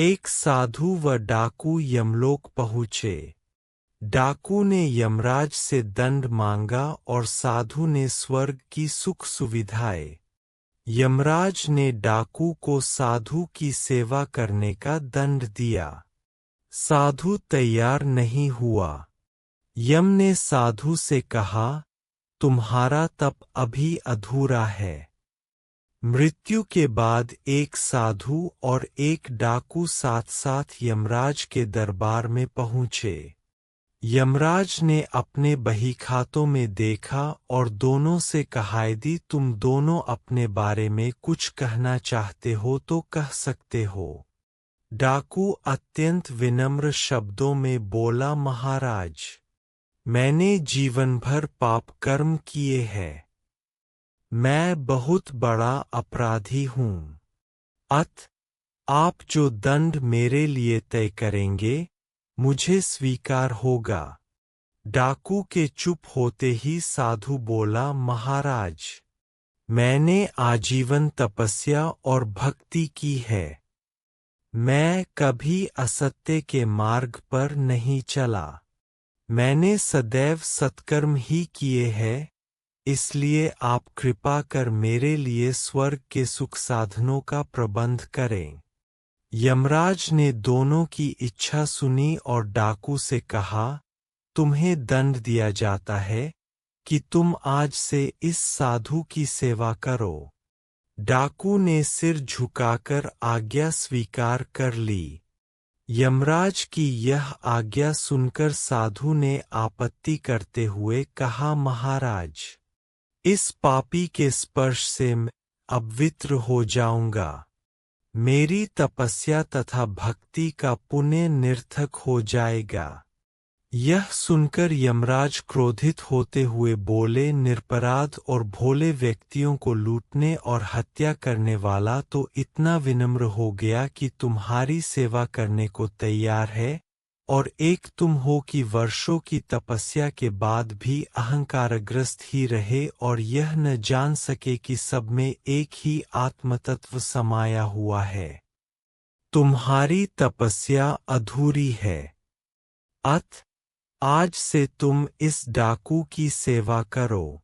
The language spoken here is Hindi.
एक साधु व डाकू यमलोक पहुँचे। डाकू ने यमराज से दंड मांगा और साधु ने स्वर्ग की सुख सुविधाएं। यमराज ने डाकू को साधु की सेवा करने का दंड दिया। साधु तैयार नहीं हुआ। यम ने साधु से कहा, तुम्हारा तप अभी अधूरा है। मृत्यु के बाद एक साधु और एक डाकू साथ साथ यमराज के दरबार में पहुँचे। यमराज ने अपने बहीखातों में देखा और दोनों से कहा, यदि तुम दोनों अपने बारे में कुछ कहना चाहते हो तो कह सकते हो। डाकू अत्यंत विनम्र शब्दों में बोला, महाराज, मैंने जीवन भर पाप कर्म किए हैं। मैं बहुत बड़ा अपराधी हूँ। आप जो दंड मेरे लिए तय करेंगे मुझे स्वीकार होगा। डाकू के चुप होते ही साधु बोला, महाराज, मैंने आजीवन तपस्या और भक्ति की है। मैं कभी असत्य के मार्ग पर नहीं चला। मैंने सदैव सत्कर्म ही किए हैं। इसलिए आप कृपा कर मेरे लिए स्वर्ग के सुख साधनों का प्रबंध करें। यमराज ने दोनों की इच्छा सुनी और डाकू से कहा, तुम्हें दंड दिया जाता है कि तुम आज से इस साधु की सेवा करो। डाकू ने सिर झुकाकर आज्ञा स्वीकार कर ली। यमराज की यह आज्ञा सुनकर साधु ने आपत्ति करते हुए कहा, महाराज, इस पापी के स्पर्श से मैं अपवित्र हो जाऊंगा। मेरी तपस्या तथा भक्ति का पुण्य निरर्थक हो जाएगा। यह सुनकर यमराज क्रोधित होते हुए बोले, निरपराध और भोले व्यक्तियों को लूटने और हत्या करने वाला तो इतना विनम्र हो गया कि तुम्हारी सेवा करने को तैयार है, और एक तुम हो कि वर्षों की तपस्या के बाद भी अहंकारग्रस्त ही रहे और यह न जान सके कि सब में एक ही आत्मतत्व समाया हुआ है। तुम्हारी तपस्या अधूरी है। आज से तुम इस डाकू की सेवा करो।